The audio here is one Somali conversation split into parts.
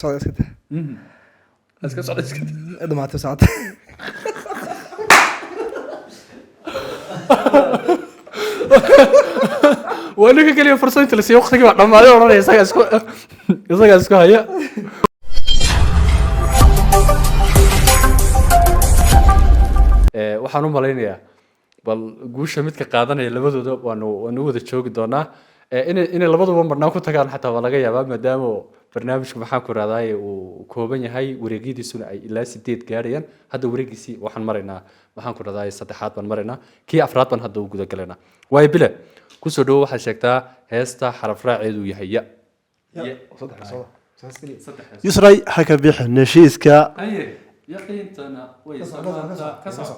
صعد كده اسكت صعد اسكت دمعت ساعات وانا كلي فرصه inta la siiyo waqtiga wax dhamaaday oo isaga isku haya waxaan u maleynayaa bal guusha midka qaadanaya labadooda waanu wada joogi doonaa in labaduba marnaan ku tagaan xataa waa laga yaabaa maadaama barnaamijku maxaan ku raadayay uu kooban yahay wareegyadiisuna ay ilaa 8 gaarayaan hadda wareegiisii waxaan maraynaa maxaan ku raadayay saddexaad baan maraynaa kii afraad baan hadda u guda galaynaa way bile ku soo dhaw waxaad sheegtaa heesta xaraf raaceedu yahay ya يسري حكى بيح نشيسكا اي يقينتنا ويسمعنا كسر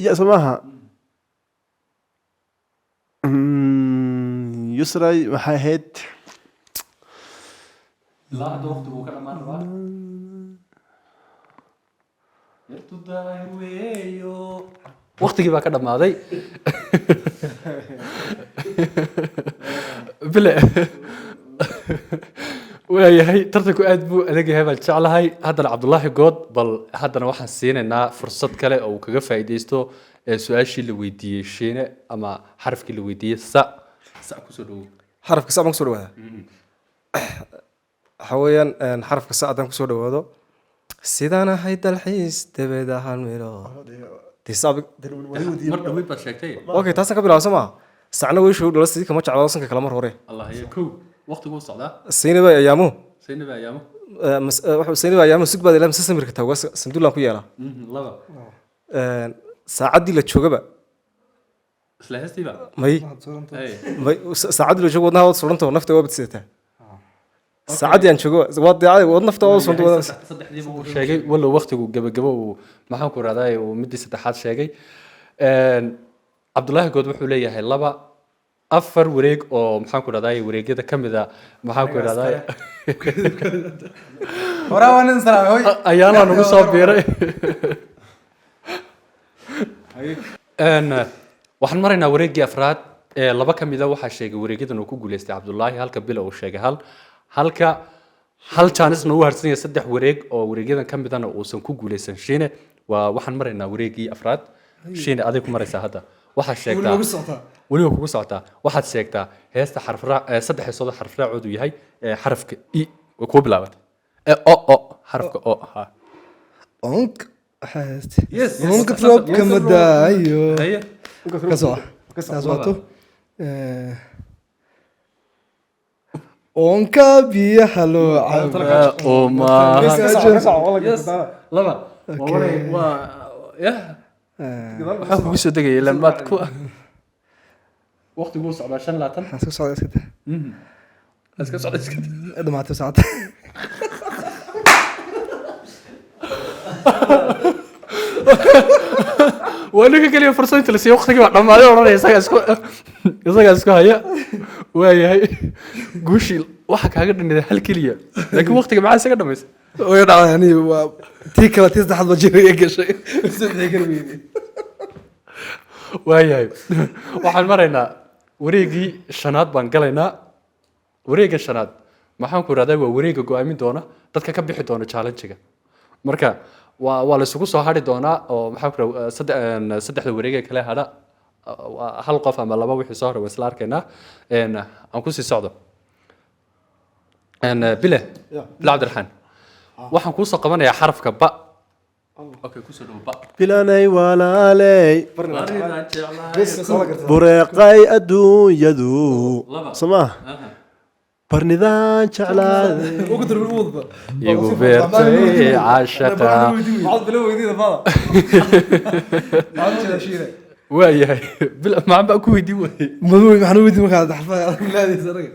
يا سماها يسري محاهد لا هذا وقت بو كلام مرة يرتدى ويو وقتي بقى كده ماضي بلا وياهي ترتكو aad buu adag yahay bal jeclahay hadana Cabdullaahi Good bal hadana waxaan siinaynaa fursad kale oo kaga faa'iideysto su'aashii la weydiiyay sheene ama xarafkii la weydiiyay sa ku soo dhaw xarafka sa ma ku soo dhawaada xawayaan xarafka sa adan ku soo dhawaado sidana hay dalxiis dabadahan miro tisab mar dhaweyd baad sheegtay okay taas ka bilaabsan ma sacna way show dhalastii kama jeclaa sanka kala mar hore allah ya kow waqtigu socdaa siinaba ayaamu waxa siinaba ayaamu sugbaad ilaa samirka tawa sanduulan ku yeela laba saacadii la joogaba isla heestiba may saacadii la joogo wadnaha suranto nafta waa badsiitaa saacadii aan joogo wad nafta oo suranto saddexdiiba uu sheegay wala waqtigu gabagabo uu maxaan ku raadayay uu midii saddexaad sheegay Cabdullaahi Good wuxuu leeyahay laba afar wareeg oo maxaan ku raadayay wareegyada kamida maxaan ku raadayay hore waan salaamay ayaana nagu soo biiray waxaan maraynaa wareegii afraad ee laba kamida waxa sheegay wareegyadan uu ku guuleystay Cabdullaahi halka bilo uu sheegay halka hal chance uu harsan yahay saddex wareeg oo wareegyadan kamidana uusan ku guuleysan sheene waxaan maraynaa wareegii afraad sheene aday ku maraysaa hadda waxa sheegtaa waliba kugu socotaa waxaad sheegtaa heesta xarf raac saddex heesood xarf raacoodu yahay xarafka i way ku bilaabatay o xarafka o ha onk حاست onk drop kama daayo kasoo onka biyaha loo cabo oo ma laba waa ya waxaan kugu soo degayay lamaad ku waqtigu socdaa 5 iska socda iska socda iska dhammaatay saacad وانا كلي فرصه inta la siiyo waqtiga wax dhamaaday oo isaga isku haya waayahay guushi waxa kaaga dhinay hal kaliya laakiin waqtiga maxaa isaga dhameysay oo dhacay yani waa tii kala tii saddexaad wajiriga gashay sidii kalweeyay waayahay waxaan maraynaa wareegii shanaad baan galaynaa wareega shanaad maxaan ku raadayay waa wareega go'aamin doona dadka ka bixi doona challenge-ga marka waa la isugu soo hari doonaa oo maxaa ku saddexda wareeg kale hada hal qof ama laba wixii soo hore isla arkaynaa aan ku sii socdo bile Cabdiraxmaan waxaan ku soo qabanayaa xarafka ba okay ku soo dhaw ba bilanay walaalay bureeqay adduunyadu samaa برنيدان شعلان وقدر بالوضبة يقول بيرتي عاشقة بعض بلو جديدة فاضة ما عندش أشياء وياي بلا ما عم بقول دي وياي مدوي محنو ودي مكان حرفيا لا دي سرقة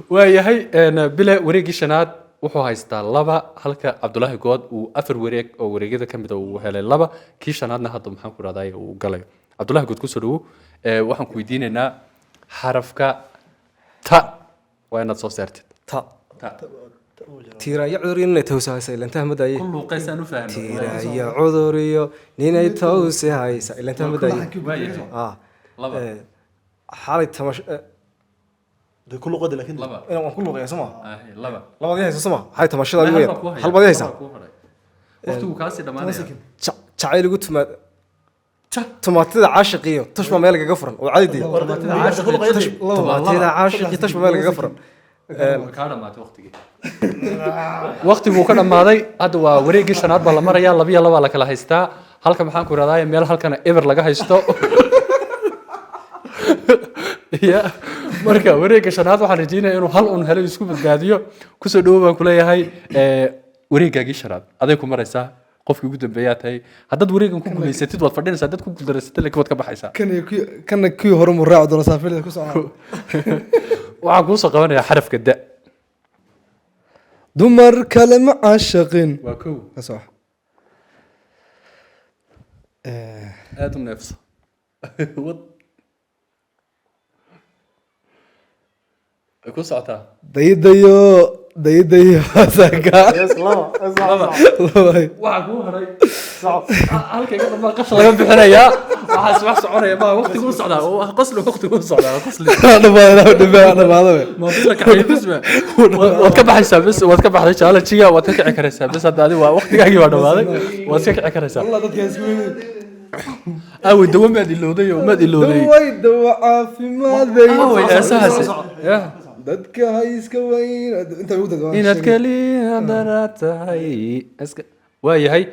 وياي أنا بلا وريق شناد wuxuu haystaa laba halka Cabdullaahi Good uu afar wareeg oo wareegyada kamid ah uu helay laba kii shanaadna hadda maxaan ku raadayay uu galay Cabdullaahi Good ku soo dhaw waxaan ku weydiinaynaa xarafka ta وين تصيرت تا تيرا عذري توسع إلا أنت مداي كله قيس أنا فاهم تيرا عذري نينا توسع إلا أنت مداي لبا حالي تمش ده كله قد لكن laba إنا وكله غير سما laba لما دي هي سما هاي تمشي ذا hal وين baa ku haya, هل بدي هيسا hal baa ku haray. waqtigu kaasii dhamaanaya تعالي قلت ما توماتيدا عاشقية تشبه مالك قفرن وعادي توماتيدا عاشقية تشبه مالك قفرن kaa dhamaatay waqtigii waqtiguu ka dhamaaday hadda waa wareegii shanaad baa la marayaa 2-2 la kala haystaa halka maxaan ku raadaya meel halkana ever laga haysto ya marka wareegga shanaad waxaan rajeynayaa inuu hal un helo isku badbaadiyo kusoo dhawo baan ku leeyahay wareeggaagii shanaad aday ku maraysaa qofkii ugu dambeeyaa tahay haddaad wareeggan ku guulaysatid waad fadhinaysaa dad ku guuldareysatid laakiin waad ka baxaysaa kana kii hore mu raaci doona saafilada ku socda waxaan kuu soo qabanayaa xarafka da dumar kale ma caashaqin waa kow ka sox aad u neefso wad way ku socotaa daydayo saga waxaa kuu haray halkayga dambaa qash laga bixinayaa waxaas wax soconaya ma waqtigu socdaa qosli waqtigu socdaa qosli maadila kacay bisma waad ka baxaysaa bis waad ka baxday challenge-ga waad ka kici karaysaa bis hadda adiga waa waqtigaagii waa dhamaaday waad ka kici karaysaa awey dawo maad ilowday oo maad ilowday dawa caafimaadey awey aasahaasi dadka hay iska weyn inta ugu dadwaan inaad kaliya dara tahay waa yahay